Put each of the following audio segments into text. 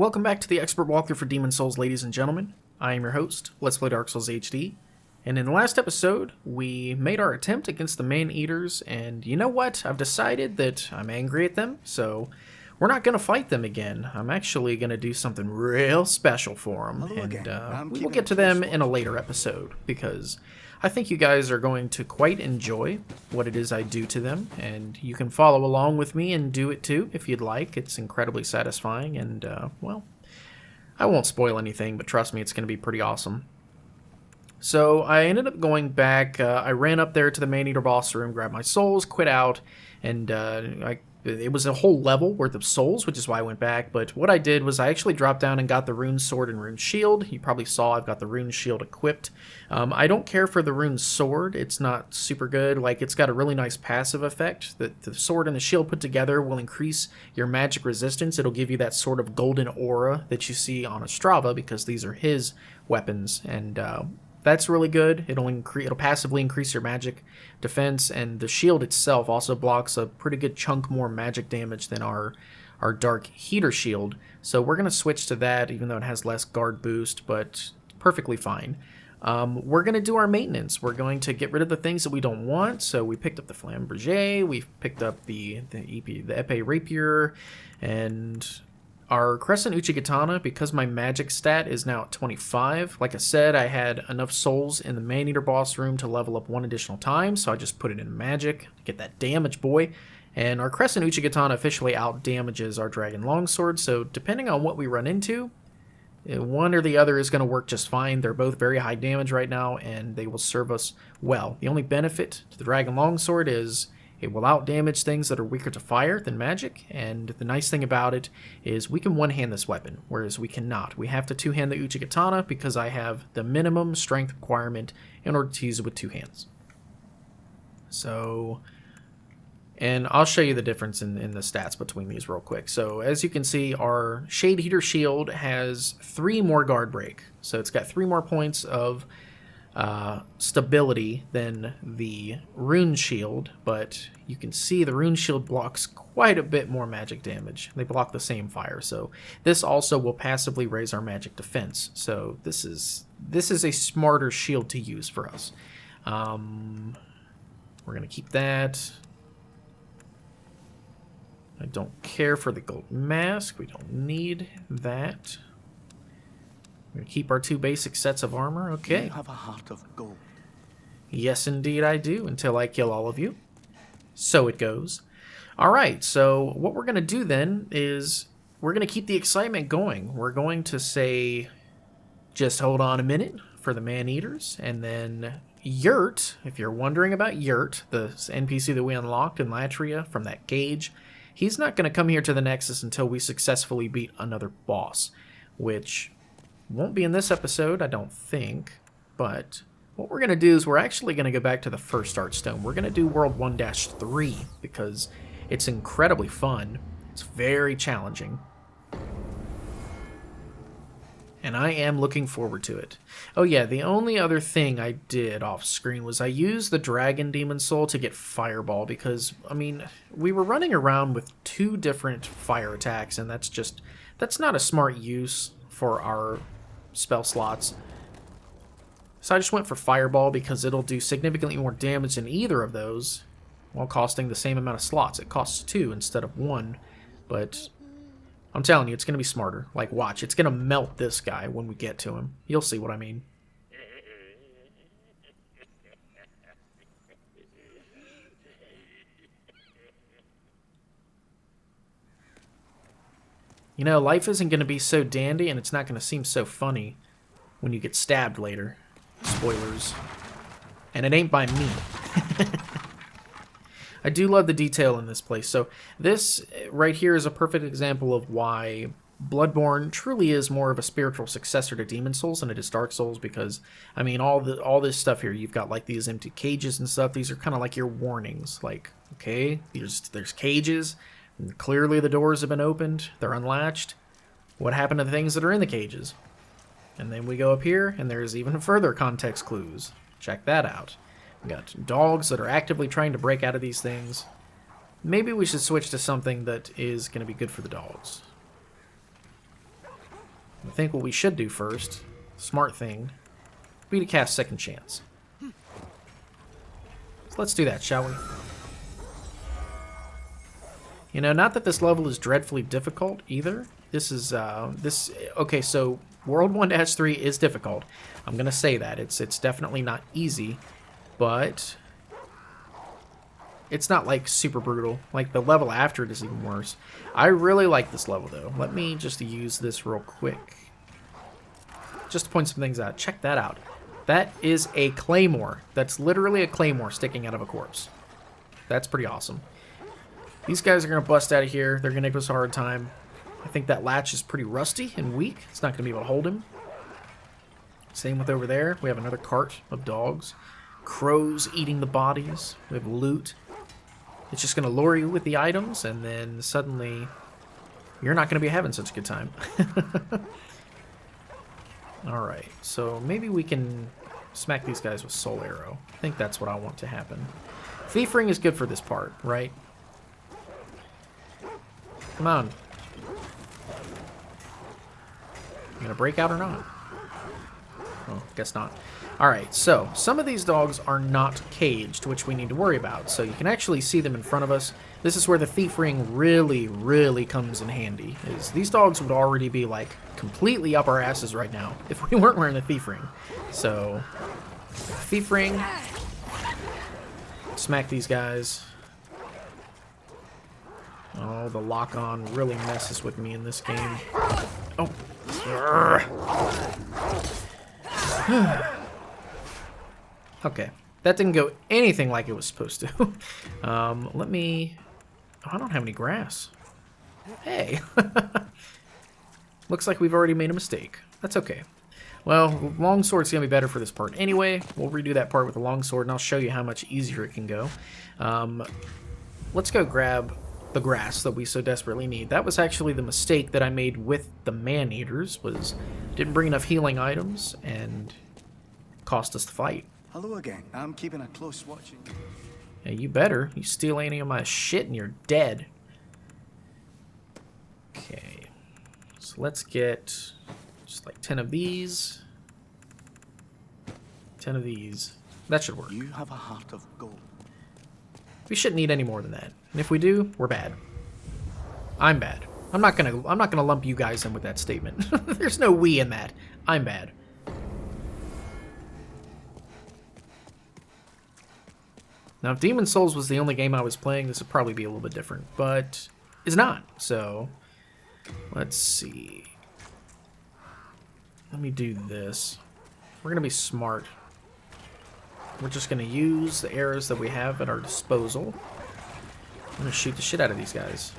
Welcome back to the Expert Walkthrough for Demon Souls, ladies and gentlemen. I am your host, Let's Play Dark Souls HD, and in the last episode, we made our attempt against the Maneaters, and you know what? I've decided that I'm angry at them, so we're not going to fight them again. I'm actually going to do something real special for them, and we will get to them in a later episode, because I think you guys are going to quite enjoy what it is I do to them, and you can follow along with me and do it too if you'd like. It's incredibly satisfying, and, well, I won't spoil anything, but trust me, it's going to be pretty awesome. So I ended up going back. I ran up there to the Maneater boss room, grabbed my souls, quit out, and it was a whole level worth of souls, which is why I went back. But what I did was I actually dropped down and got the rune sword and rune shield. You probably saw I've got the rune shield equipped. I don't care for the rune sword. It's not super good. Like, it's got a really nice passive effect. The sword and the shield put together will increase your magic resistance. It'll give you that sort of golden aura that you see on Ostrava, because these are his weapons, and that's really good. It'll passively increase your magic defense, and the shield itself also blocks a pretty good chunk more magic damage than our dark heater shield. So we're going to switch to that, even though it has less guard boost, but perfectly fine. We're going to do our maintenance. We're going to get rid of the things that we don't want. So we picked up the Flamberger, we've picked up the epee rapier, and our Crescent Uchigatana, because my magic stat is now at 25. Like I said, I had enough souls in the Maneater boss room to level up one additional time, so I just put it in magic to get that damage, boy. And our Crescent Uchigatana officially out-damages our Dragon Longsword, so depending on what we run into, one or the other is going to work just fine. They're both very high damage right now, and they will serve us well. The only benefit to the Dragon Longsword is it will out-damage things that are weaker to fire than magic, and the nice thing about it is we can one-hand this weapon, whereas we cannot. We have to two-hand the Uchigatana because I have the minimum strength requirement in order to use it with two hands. So, and I'll show you the difference in the stats between these real quick. So as you can see, our Shade Heater Shield has 3 more guard break. So it's got 3 more points of stability than the rune shield, but you can see the rune shield blocks quite a bit more magic damage. They block the same fire, so this also will passively raise our magic defense. So this is a smarter shield to use for us. We're gonna keep that. I don't care for the gold mask. We don't need that. We're going to keep our 2 basic sets of armor. Okay. You have a heart of gold. Yes, indeed I do, until I kill all of you. So it goes. Alright, so what we're going to do then is we're going to keep the excitement going. We're going to say, just hold on a minute for the Maneaters, and then Yurt, if you're wondering about Yurt, the NPC that we unlocked in Latria from that cage, he's not going to come here to the Nexus until we successfully beat another boss, which won't be in this episode, I don't think, but what we're going to do is we're actually going to go back to the first art stone. We're going to do World 1-3 because it's incredibly fun. It's very challenging. And I am looking forward to it. Oh yeah, the only other thing I did off screen was I used the Dragon Demon Soul to get Fireball because, I mean, we were running around with 2 different fire attacks, and that's not a smart use for our spell slots. So I just went for Fireball because it'll do significantly more damage than either of those while costing the same amount of slots. It costs 2 instead of 1, but I'm telling you, it's going to be smarter. Like, watch, it's going to melt this guy when we get to him. You'll see what I mean. You know, life isn't going to be so dandy, and it's not going to seem so funny when you get stabbed later. Spoilers. And it ain't by me. I do love the detail in this place. So this right here is a perfect example of why Bloodborne truly is more of a spiritual successor to Demon Souls than it is Dark Souls, because, I mean, all this stuff here, you've got, like, these empty cages and stuff. These are kind of like your warnings. Like, okay, there's cages. And clearly the doors have been opened. They're unlatched. What happened to the things that are in the cages? And then we go up here, and there's even further context clues. Check that out. We got dogs that are actively trying to break out of these things. Maybe we should switch to something that is going to be good for the dogs. I think what we should do first, smart thing, be to cast Second Chance. So let's do that, shall we? You know, not that this level is dreadfully difficult either. This is, okay, so World 1-3 is difficult. I'm gonna say that. It's definitely not easy, but it's not, like, super brutal. Like, the level after it is even worse. I really like this level, though. Let me just use this real quick. Just to point some things out. Check that out. That is a claymore. That's literally a claymore sticking out of a corpse. That's pretty awesome. These guys are going to bust out of here. They're going to give us a hard time. I think that latch is pretty rusty and weak. It's not going to be able to hold him. Same with over there. We have another cart of dogs. Crows eating the bodies. We have loot. It's just going to lure you with the items, and then suddenly you're not going to be having such a good time. Alright, so maybe we can smack these guys with Soul Arrow. I think that's what I want to happen. Thief Ring is good for this part, right? Come on. You gonna break out or not? Oh, guess not. Alright, so some of these dogs are not caged, which we need to worry about. So you can actually see them in front of us. This is where the Thief Ring really, really comes in handy. Is these dogs would already be, like, completely up our asses right now if we weren't wearing the Thief Ring. So, Thief Ring. Smack these guys. Oh, the lock-on really messes with me in this game. Oh. Okay. That didn't go anything like it was supposed to. Let me... Oh, I don't have any grass. Hey. Looks like we've already made a mistake. That's okay. Well, longsword's going to be better for this part anyway. We'll redo that part with the longsword, and I'll show you how much easier it can go. Let's go grab the grass that we so desperately need. That was actually the mistake that I made with the Maneaters, was didn't bring enough healing items, and cost us the fight. Hello again. I'm keeping a close watch. Yeah, you better. You steal any of my shit and you're dead. Okay. So let's get just like 10 of these. 10 of these. That should work. You have a heart of gold. We shouldn't need any more than that. And if we do, we're bad. I'm bad. I'm not gonna lump you guys in with that statement. There's no we in that. I'm bad. Now, if Demon's Souls was the only game I was playing, this would probably be a little bit different, but it's not. So, let's see. Let me do this. We're going to be smart. We're just going to use the arrows that we have at our disposal. I'm going to shoot the shit out of these guys.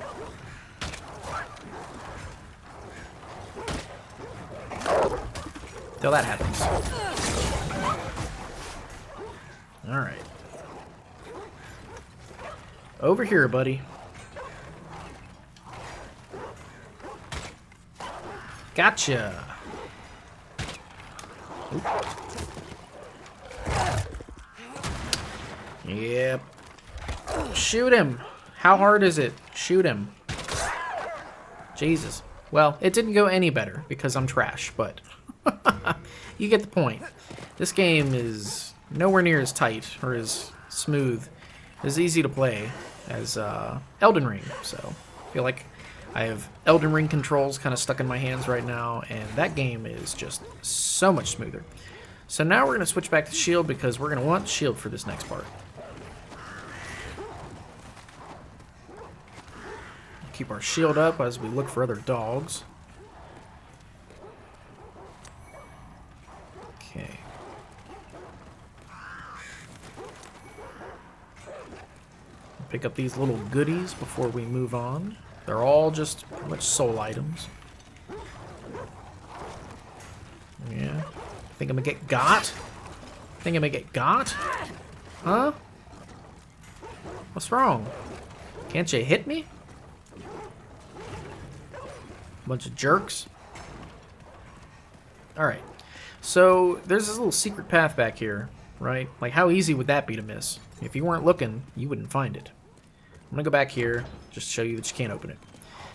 Till that happens. Alright. Over here, buddy. Gotcha. Oop. Yep. Shoot him. How hard is it? Shoot him. Jesus. Well, it didn't go any better because I'm trash, but you get the point. This game is nowhere near as tight or as smooth, as easy to play as Elden Ring. So I feel like I have Elden Ring controls kind of stuck in my hands right now, and that game is just so much smoother. So now we're going to switch back to shield because we're going to want shield for this next part. Keep our shield up as we look for other dogs. Okay. Pick up these little goodies before we move on. They're all just pretty much soul items. Yeah. Think I'm gonna get got? Think I'm gonna get got? Huh? What's wrong? Can't you hit me? Bunch of jerks. Alright. So, there's this little secret path back here, right? Like, how easy would that be to miss? If you weren't looking, you wouldn't find it. I'm gonna go back here, just to show you that you can't open it.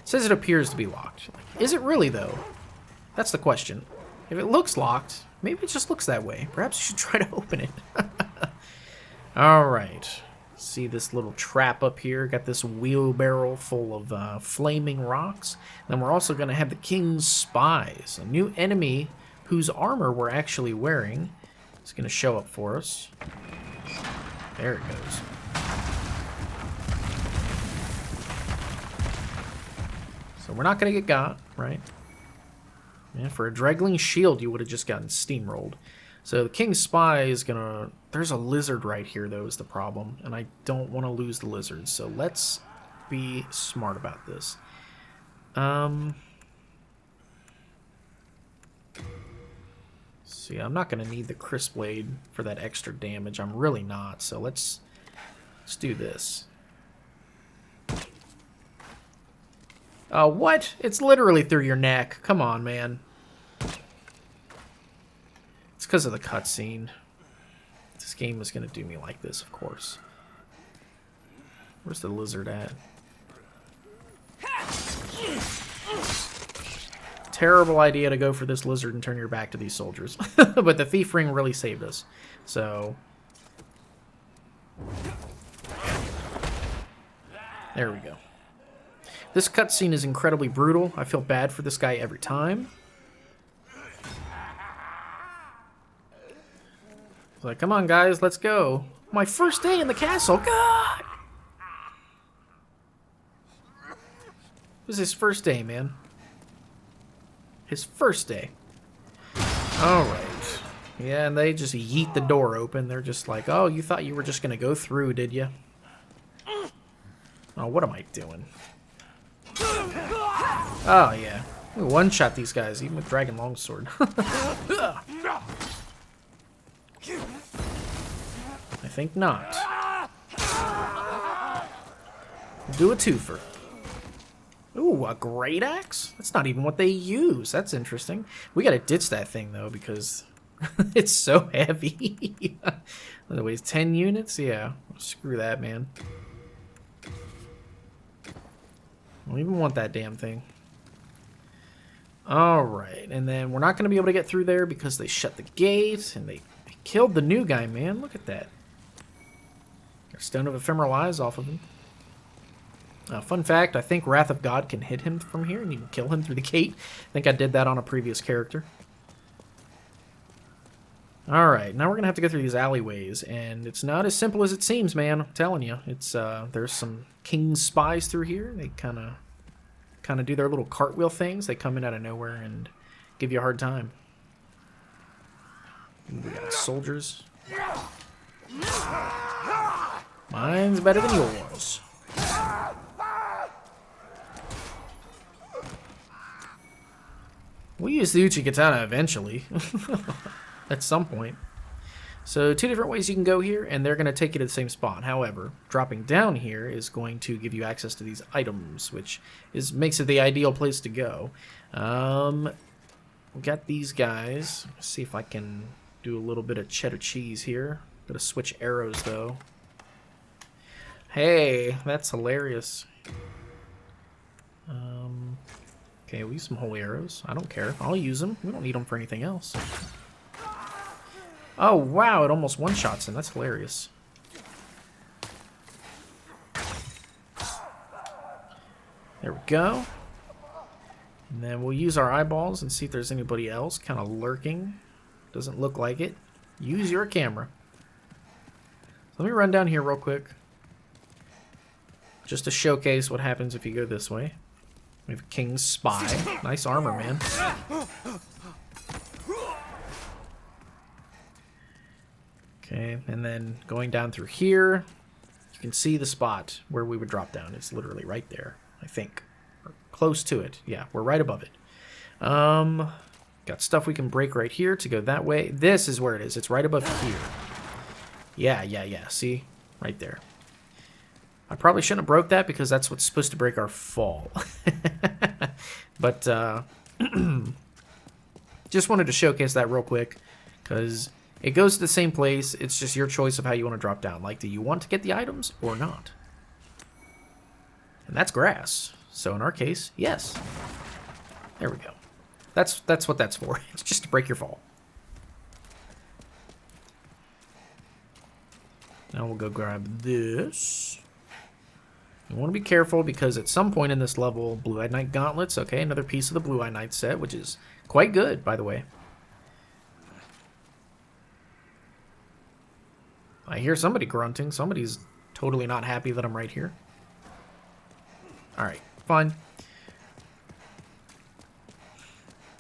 It says it appears to be locked. Is it really, though? That's the question. If it looks locked, maybe it just looks that way. Perhaps you should try to open it. Alright. See this little trap up here? Got this wheelbarrow full of flaming rocks. Then we're also going to have the King's Spies, a new enemy whose armor we're actually wearing. It's going to show up for us. There it goes. So we're not going to get got, right? And for a Draggling Shield, you would have just gotten steamrolled. So the King's Spy is going to... There's a lizard right here, though, is the problem. And I don't want to lose the lizard. So let's be smart about this. See, I'm not going to need the Crisp Blade for that extra damage. I'm really not. So let's do this. What? It's literally through your neck. Come on, man. It's because of the cutscene. This game is going to do me like this, of course. Where's the lizard at? Terrible idea to go for this lizard and turn your back to these soldiers. But the thief ring really saved us. So... there we go. This cutscene is incredibly brutal. I feel bad for this guy every time. It's like, come on, guys, let's go. My first day in the castle. God! It was his first day, man. His first day. Alright. Yeah, and they just yeet the door open. They're just like, oh, you thought you were just going to go through, did you? Oh, what am I doing? Oh, yeah. We one-shot these guys, even with Dragon Longsword. I think not. Do a twofer. Ooh, a great axe? That's not even what they use. That's interesting. We gotta ditch that thing, though, because it's so heavy. It weighs 10 units? Yeah. Screw that, man. I don't even want that damn thing. Alright, and then we're not going to be able to get through there because they shut the gate, and they killed the new guy, man. Look at that. Got Stone of Ephemeral Eyes off of him. Fun fact, I think Wrath of God can hit him from here, and you can kill him through the gate. I think I did that on a previous character. Alright, now we're going to have to go through these alleyways, and it's not as simple as it seems, man. I'm telling you. It's there's some King's Spies through here. They kind of do their little cartwheel things. They come in out of nowhere and give you a hard time. We got soldiers. Mine's better than yours. We'll use the Uchigatana eventually. At some point. So 2 different ways you can go here, and they're going to take you to the same spot. However, dropping down here is going to give you access to these items, which makes it the ideal place to go. We got these guys. Let's see if I can do a little bit of cheddar cheese here. Gotta switch arrows, though. Hey, that's hilarious. Okay, we'll use some holy arrows. I don't care. I'll use them. We don't need them for anything else. Oh, wow, it almost one-shots him. That's hilarious. There we go. And then we'll use our eyeballs and see if there's anybody else kind of lurking. Doesn't look like it. Use your camera. Let me run down here real quick. Just to showcase what happens if you go this way. We have King's Spy. Nice armor, man. Okay, and then going down through here, you can see the spot where we would drop down. It's literally right there, I think. Or close to it. Yeah, we're right above it. Got stuff we can break right here to go that way. This is where it is. It's right above here. Yeah. See? Right there. I probably shouldn't have broke that because that's what's supposed to break our fall. But, just wanted to showcase that real quick because it goes to the same place. It's just your choice of how you want to drop down. Like, do you want to get the items or not? And that's grass. So in our case, yes. There we go. That's what that's for. It's just to break your fall. Now we'll go grab this. You want to be careful because at some point in this level, Blue-Eyed Knight Gauntlets, okay, another piece of the Blue-Eyed Knight set, which is quite good, by the way. I hear somebody grunting. Somebody's totally not happy that I'm right here. Alright, fine.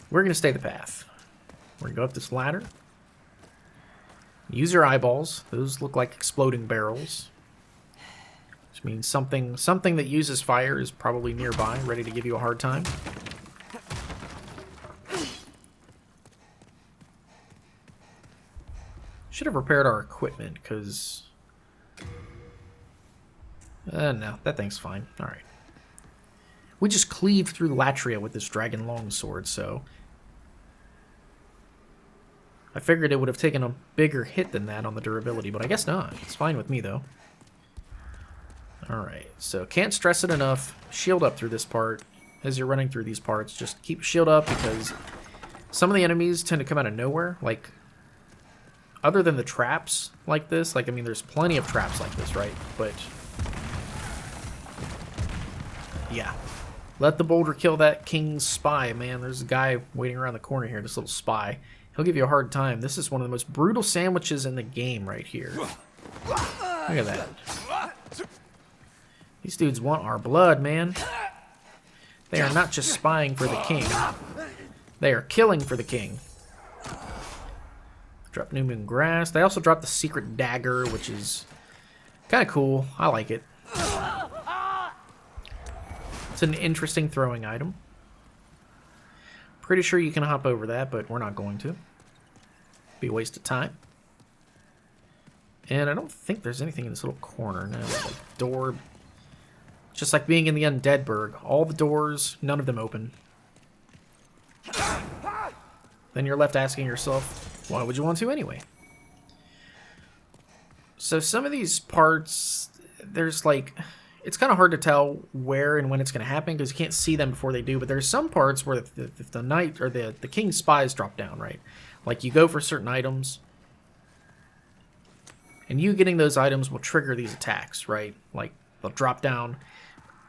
We're going to stay the path. We're going to go up this ladder. Use your eyeballs. Those look like exploding barrels. Which means something that uses fire is probably nearby, ready to give you a hard time. Should have repaired our equipment, because... no, that thing's fine. Alright. We just cleaved through Latria with this dragon longsword, so... I figured it would have taken a bigger hit than that on the durability, but I guess not. It's fine with me, though. Alright, so can't stress it enough. Shield up through this part. As you're running through these parts, just keep shield up, because some of the enemies tend to come out of nowhere. Like, other than the traps like this, like, I mean, there's plenty of traps like this, right? But, yeah. Let the boulder kill that king's spy, man. There's a guy waiting around the corner here, this little spy. He'll give you a hard time. This is one of the most brutal sandwiches in the game right here. Look at that. These dudes want our blood, man. They are not just spying for the king. They are killing for the king. Drop New Moon Grass. They also dropped the secret dagger, which is kind of cool. I like it. It's an interesting throwing item. Pretty sure you can hop over that, but we're not going to. Be a waste of time. And I don't think there's anything in this little corner. No, like door. Just like being in the Undeadburg. All the doors, none of them open. Then you're left asking yourself, why would you want to anyway? So some of these parts, there's like... It's kind of hard to tell where and when it's going to happen because you can't see them before they do. But there's some parts where the knight or the king's spies drop down, right? Like you go for certain items, and you getting those items will trigger these attacks, right? Like they'll drop down.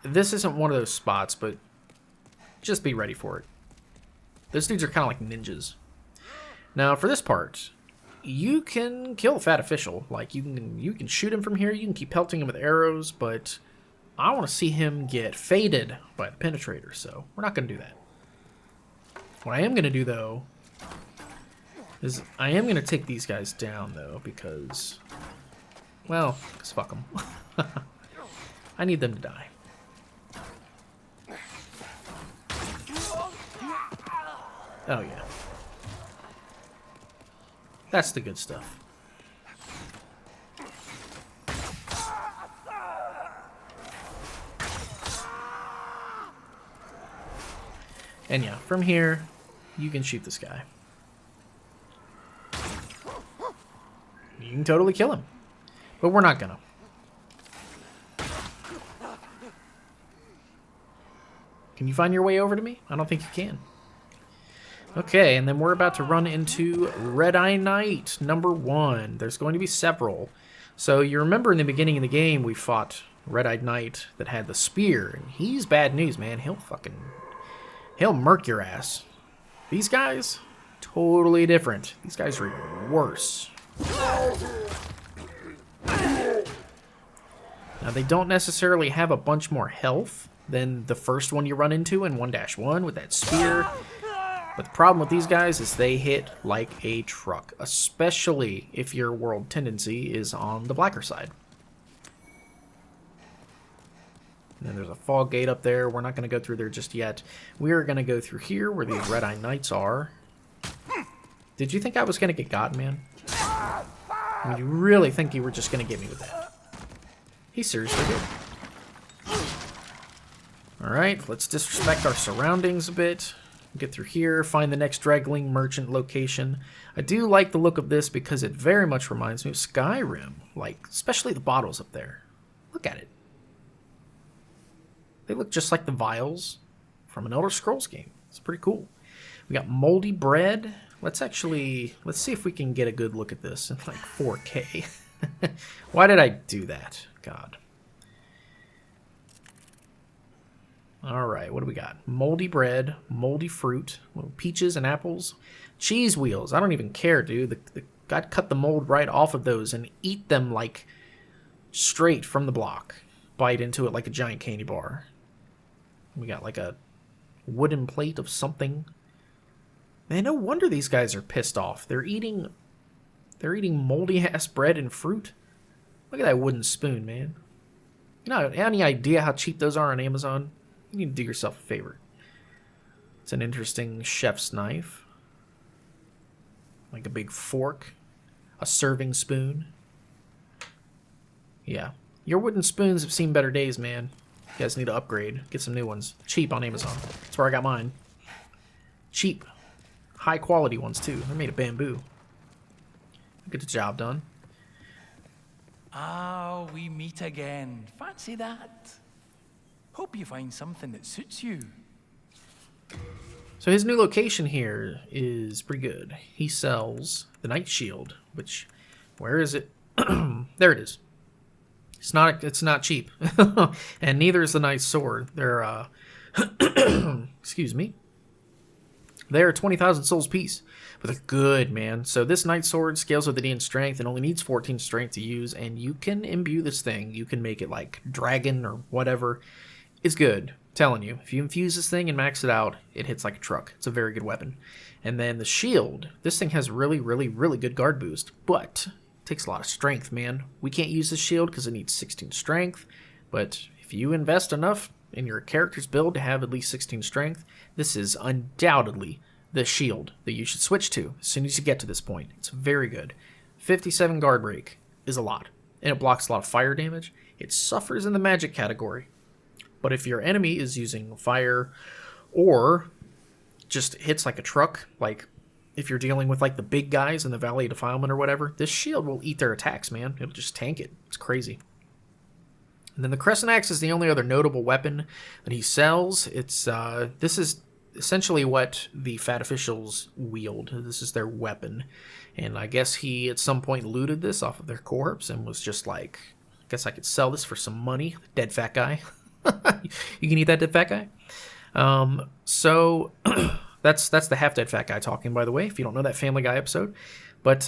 This isn't one of those spots, but just be ready for it. Those dudes are kind of like ninjas. Now for this part, you can kill Fat Official. Like you can shoot him from here. You can keep pelting him with arrows, but I want to see him get faded by the penetrator, so we're not going to do that. What I am going to do, though, is I am going to take these guys down, though, because, well, because fuck them. I need them to die. Oh, yeah. That's the good stuff. And yeah, from here, you can shoot this guy. You can totally kill him. But we're not gonna. Can you find your way over to me? I don't think you can. Okay, and then we're about to run into Red-Eye Knight, number 1. There's going to be several. So you remember in the beginning of the game, we fought Red-Eyed Knight that had the spear. And he's bad news, man. He'll murk your ass. These guys, totally different. These guys are even worse. Now, they don't necessarily have a bunch more health than the first one you run into in 1-1 with that spear. But the problem with these guys is they hit like a truck, especially if your world tendency is on the blacker side. And then there's a fog gate up there. We're not going to go through there just yet. We are going to go through here where these Red-Eye Knights are. Did you think I was going to get gotten, man? I mean, you really think you were just going to get me with that? He seriously did. Alright, let's disrespect our surroundings a bit. Get through here, find the next Dragling Merchant location. I do like the look of this because it very much reminds me of Skyrim. Like, especially the bottles up there. Look at it. They look just like the vials from an Elder Scrolls game. It's pretty cool. We got moldy bread. Let's see if we can get a good look at this in like 4K. Why did I do that? God. Alright, what do we got? Moldy bread, moldy fruit, peaches and apples, cheese wheels. I don't even care, dude. I'd cut the mold right off of those and eat them like straight from the block. Bite into it like a giant candy bar. We got like a wooden plate of something. Man, no wonder these guys are pissed off. They're eating moldy ass bread and fruit. Look at that wooden spoon, man. You know, any idea how cheap those are on Amazon? You need to do yourself a favor. It's an interesting chef's knife. Like a big fork. A serving spoon. Yeah. Your wooden spoons have seen better days, man. You guys need to upgrade. Get some new ones. Cheap on Amazon. That's where I got mine. Cheap. High quality ones, too. They're made of bamboo. Get the job done. Ah, we meet again. Fancy that. Hope you find something that suits you. So his new location here is pretty good. He sells the Knight Shield, which, where is it? There it is. It's not cheap. And neither is the Knight's Sword. They're, excuse me. They're 20,000 souls piece. But they're good, man. So this Knight Sword scales with the in strength and only needs 14 strength to use. And you can imbue this thing. You can make it like dragon or whatever. It's good. I'm telling you. If you infuse this thing and max it out, it hits like a truck. It's a very good weapon. And then the shield. This thing has really, really, really good guard boost. But it takes a lot of strength, man. We can't use the shield because it needs 16 strength. But if you invest enough in your character's build to have at least 16 strength, this is undoubtedly the shield that you should switch to as soon as you get to this point. It's very good. 57 guard break is a lot, and it blocks a lot of fire damage. It suffers in the magic category, but if your enemy is using fire or just hits like a truck, like if you're dealing with like the big guys in the Valley of Defilement or whatever, this shield will eat their attacks, man. It'll just tank it. It's crazy. And then the Crescent Axe is the only other notable weapon that he sells. It's this is essentially what the Fat Officials wield. This is their weapon. And I guess he at some point looted this off of their corpse and was just like, I guess I could sell this for some money. Dead fat guy. You can eat that dead fat guy. So that's the half dead fat guy talking, by the way, if you don't know that Family Guy episode. But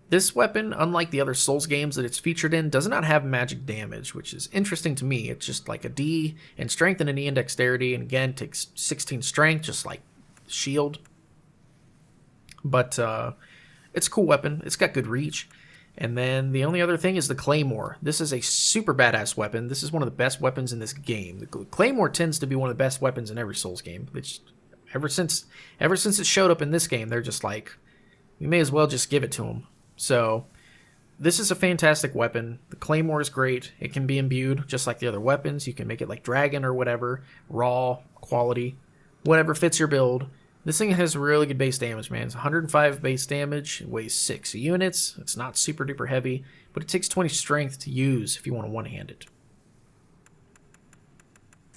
this weapon, unlike the other Souls games that it's featured in, does not have magic damage, which is interesting to me. It's just like a D in strength and an E in dexterity, and again, takes 16 strength, just like shield. But it's a cool weapon. It's got good reach. And then the only other thing is the Claymore. This is a super badass weapon. This is one of the best weapons in this game. The Claymore tends to be one of the best weapons in every Souls game. Which ever since it showed up in this game, they're just like, we may as well just give it to him. So this is a fantastic weapon. The Claymore is great. It can be imbued just like the other weapons. You can make it like dragon or whatever, raw, quality, whatever fits your build. This thing has really good base damage, man. It's 105 base damage. It weighs 6 units. It's not super duper heavy, but it takes 20 strength to use if you want to one-hand it.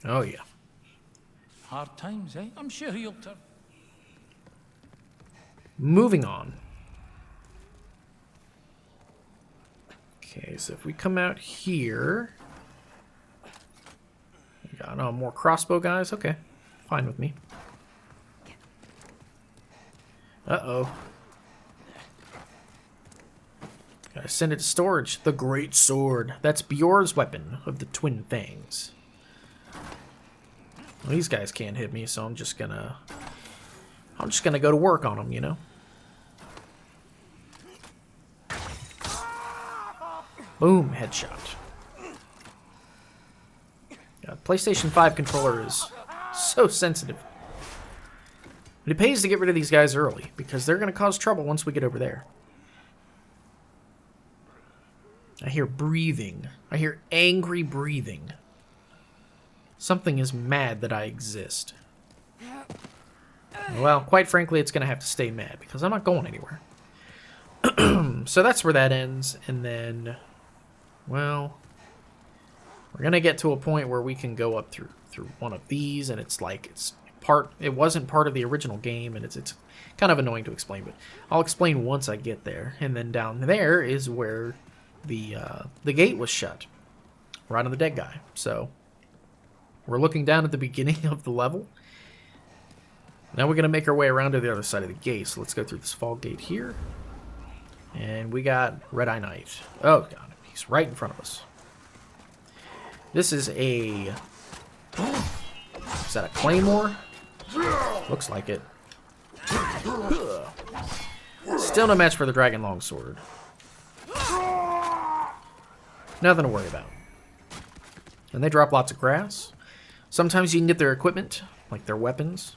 Oh yeah. Hard times, eh? I'm sure you'll turn. Moving on. Okay, so if we come out here, we got more crossbow guys. Okay, fine with me. Uh-oh. Gotta send it to storage. The Great Sword. That's Bjorn's weapon of the Twin Fangs. Well, these guys can't hit me, so I'm just gonna go to work on them, you know? Boom, headshot. Yeah, PlayStation 5 controller is so sensitive. But it pays to get rid of these guys early, because they're going to cause trouble once we get over there. I hear breathing. I hear angry breathing. Something is mad that I exist. Well, quite frankly, it's going to have to stay mad, because I'm not going anywhere. So that's where that ends, and then, well, we're going to get to a point where we can go up through one of these, and it's like, it's It wasn't part of the original game, and it's kind of annoying to explain, but I'll explain once I get there. And then down there is where the gate was shut, right on the dead guy. So we're looking down at the beginning of the level. Now we're gonna make our way around to the other side of the gate. So let's go through this fall gate here, and we got Red Eye Knight. Oh god, he's right in front of us. This is a... Is that a claymore? Looks like it. Still no match for the dragon longsword. Nothing to worry about. And they drop lots of grass. Sometimes you can get their equipment, like their weapons.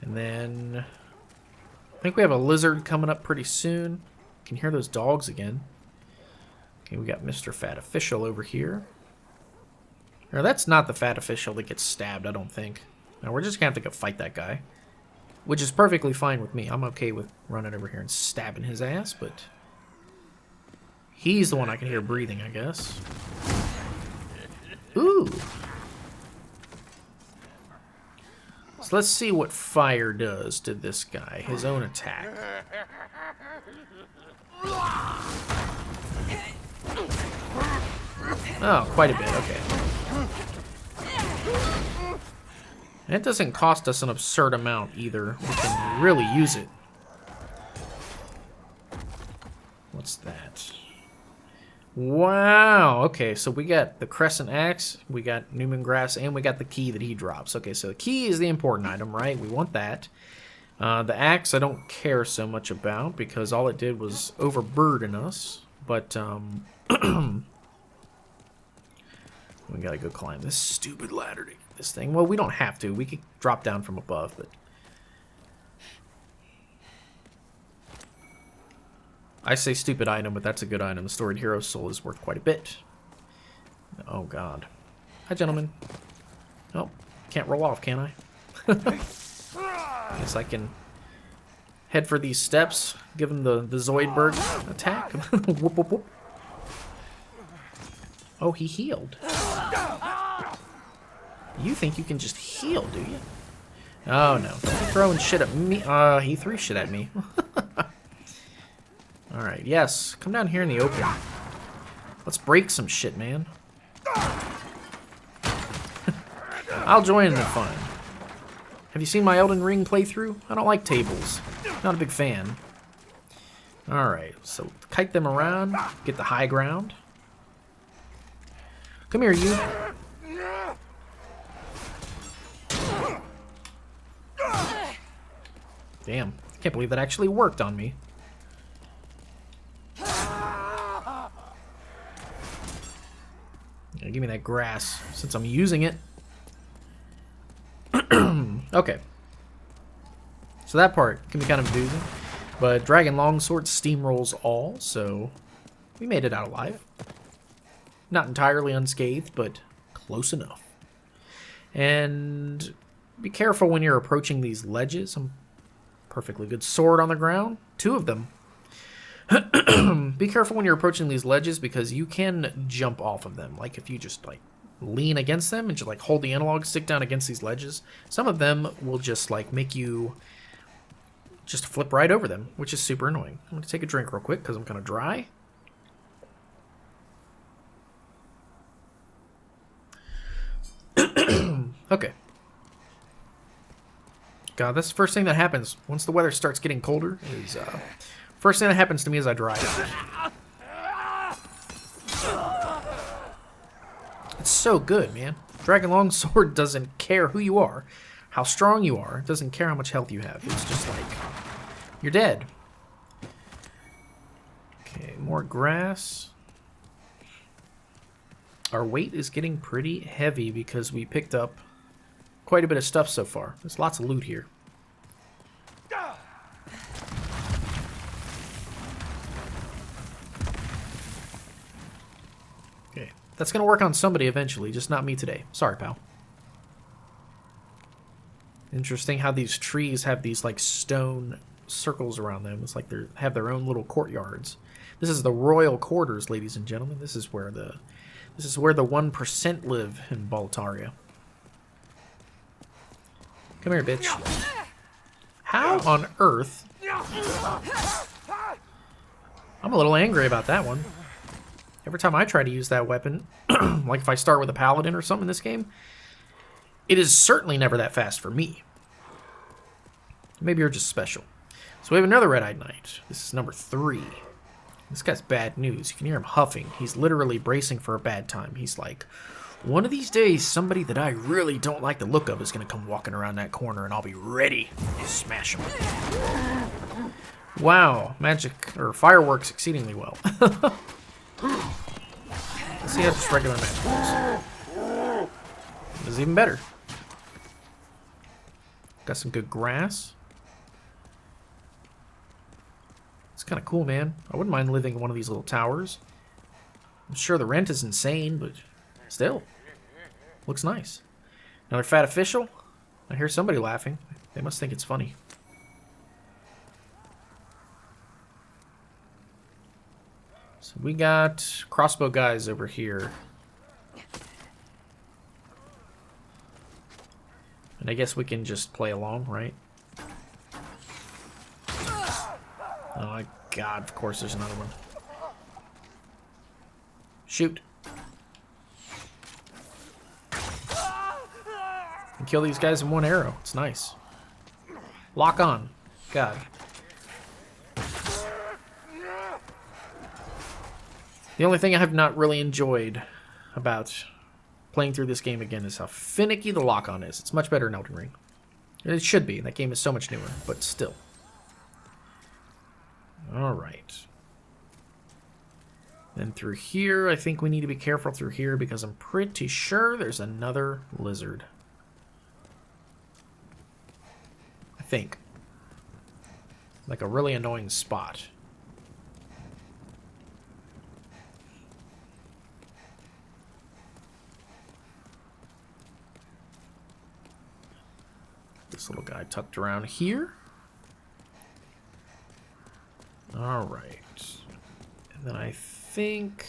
And then I think we have a lizard coming up pretty soon. You can hear those dogs again. Okay, we got Mr. Fat Official over here. Now, that's not the Fat Official that gets stabbed, I don't think. Now, we're just going to have to go fight that guy. Which is perfectly fine with me. I'm okay with running over here and stabbing his ass, but... He's the one I can hear breathing, I guess. Ooh! So let's see what fire does to this guy. His own attack. Oh, quite a bit, okay. And it doesn't cost us an absurd amount either. We can really use it. What's that? Wow, okay, so we got the Crescent Axe, we got Newman Grass, and we got the key that he drops. Okay, so the key is the important item, right? We want that. The axe I don't care so much about because all it did was overburden us. But, we gotta go climb this stupid ladder to get this thing. Well, we don't have to. We could drop down from above, but... I say stupid item, but that's a good item. The Storied Hero's Soul is worth quite a bit. Oh, God. Hi, gentlemen. Oh, can't roll off, can I? Guess I can head for these steps, give him the Zoidberg attack. Whoop, whoop, whoop. Oh, he healed. You think you can just heal, do you? Oh, no. Don't be throwing shit at me. He threw shit at me. Alright, yes. Come down here in the open. Let's break some shit, man. I'll join in the fun. Have you seen my Elden Ring playthrough? I don't like tables. Not a big fan. Alright, so kite them around. Get the high ground. Come here, you. Damn. I can't believe that actually worked on me. Yeah, give me that grass, since I'm using it. Okay. So that part can be kind of confusing. But Dragon Longsword steamrolls all, so we made it out alive. Not entirely unscathed, but close enough. And be careful when you're approaching these ledges. Some perfectly good sword on the ground. 2 of them. Be careful when you're approaching these ledges because you can jump off of them. Like if you just like lean against them and just like hold the analog stick down against these ledges, some of them will just like make you just flip right over them, which is super annoying. I'm going to take a drink real quick because I'm kind of dry. Okay. God, that's the first thing that happens once the weather starts getting colder is first thing that happens to me is I dry out. It's so good, man. Dragon Longsword doesn't care who you are, how strong you are. It doesn't care how much health you have. It's just like, you're dead. Okay, more grass. Our weight is getting pretty heavy because we picked up quite a bit of stuff so far. There's lots of loot here. Okay, that's going to work on somebody eventually, just not me today. Sorry, pal. Interesting how these trees have these like stone circles around them. It's like they have their own little courtyards. This is the royal quarters, ladies and gentlemen. This is where the This is where the 1% live in Boletaria. Come here, bitch. How on earth? I'm a little angry about that one. Every time I try to use that weapon, like if I start with a paladin or something in this game, it is certainly never that fast for me. Maybe you're just special. So we have another red-eyed knight. This is number 3. This guy's bad news. You can hear him huffing. He's literally bracing for a bad time. He's like, one of these days, somebody that I really don't like the look of is going to come walking around that corner, and I'll be ready to smash him. Wow, magic, or fireworks exceedingly well. Let's see how just regular magic works. This is even better. Got some good grass. It's kind of cool, man. I wouldn't mind living in one of these little towers. I'm sure the rent is insane, but still. Looks nice. Another fat official? I hear somebody laughing. They must think it's funny. So we got crossbow guys over here. And I guess we can just play along, right? Oh my god, of course there's another one. Shoot. And kill these guys in one arrow. It's nice. Lock on. God. The only thing I have not really enjoyed about playing through this game again is how finicky the lock-on is. It's much better in Elden Ring. It should be. That game is so much newer, but still. Alright. Then through here, I think we need to be careful through here because I'm pretty sure there's another lizard. I think. Like a really annoying spot. This little guy tucked around here. Alright. And then I think...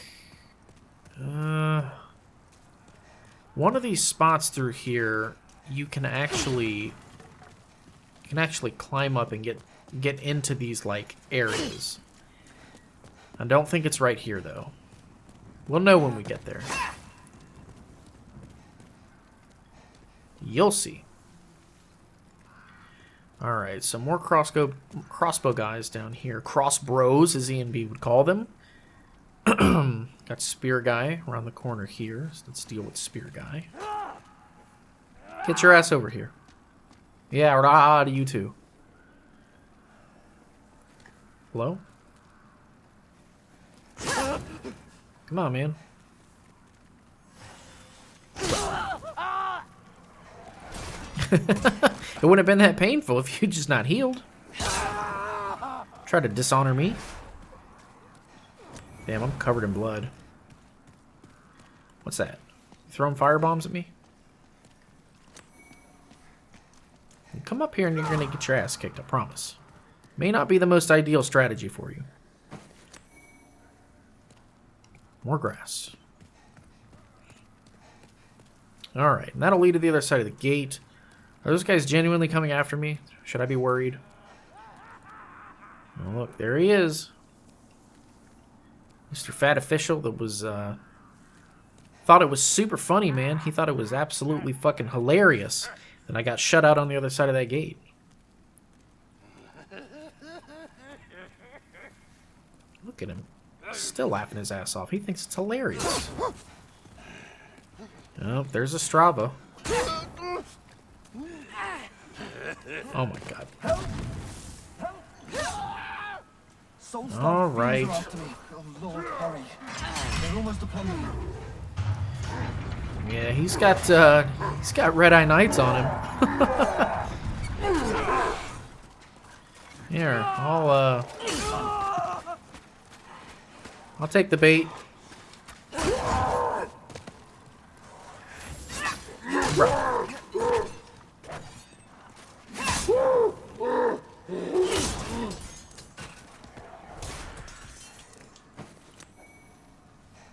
one of these spots through here, you can actually climb up and get into these, like, areas. I don't think it's right here, though. We'll know when we get there. You'll see. Alright, so more crossbow guys down here. Crossbros, as E&B would call them. Got spear guy around the corner here. So let's deal with spear guy. Get your ass over here. Yeah, rah to you too. Hello? Come on, man. It wouldn't have been that painful if you'd just not healed. Try to dishonor me. Damn, I'm covered in blood. What's that? You throwing firebombs at me? Come up here and you're gonna get your ass kicked, I promise. May not be the most ideal strategy for you. More grass. Alright, and that'll lead to the other side of the gate. Are those guys genuinely coming after me? Should I be worried? Oh, look, there he is. Mr. Fat Official that was, thought it was super funny, man. He thought it was absolutely fucking hilarious that I got shut out on the other side of that gate. Look at him. Still laughing his ass off. He thinks it's hilarious. Oh, there's Ostrava. Oh my god. All right. Yeah, he's got red-eye knights on him. Here, I'll take the bait.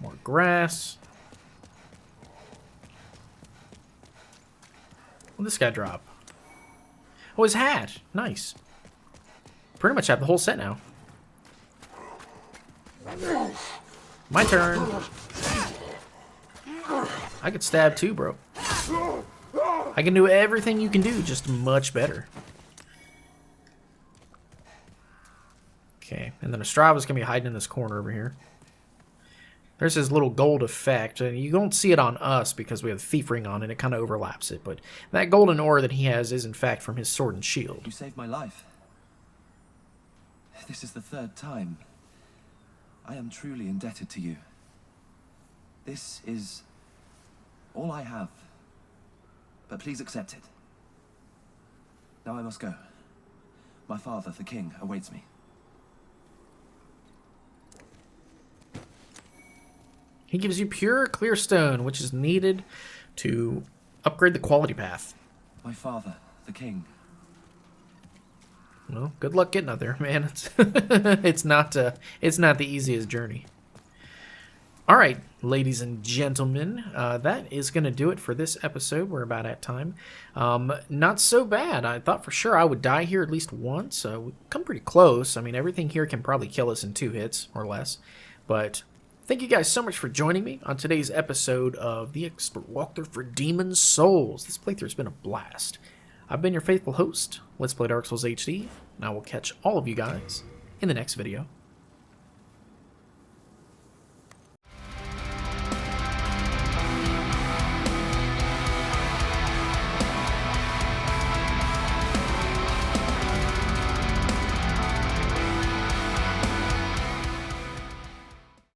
More grass. What'd this guy drop? Oh, his hat. Nice. Pretty much have the whole set now. My turn. I could stab too, bro. I can do everything you can do, just much better. Okay, and then Ostrava's gonna be hiding in this corner over here. There's his little gold effect, and you don't see it on us because we have the thief ring on and it kind of overlaps it, but that golden ore that he has is in fact from his sword and shield. You saved my life. This is the third time. I am truly indebted to you. This is all I have, but please accept it. Now I must go. My father, the king, awaits me. He gives you pure clear stone, which is needed to upgrade the quality path. My father, the king. Well, good luck getting up there, man. It's not the easiest journey. All right, ladies and gentlemen, that is going to do it for this episode. We're about at time. Not so bad. I thought for sure I would die here at least once. We've come pretty close. I mean, everything here can probably kill us in 2 hits or less, but thank you guys so much for joining me on today's episode of the Expert Walkthrough for Demon's Souls. This playthrough has been a blast. I've been your faithful host, Let's Play Dark Souls HD, and I will catch all of you guys in the next video.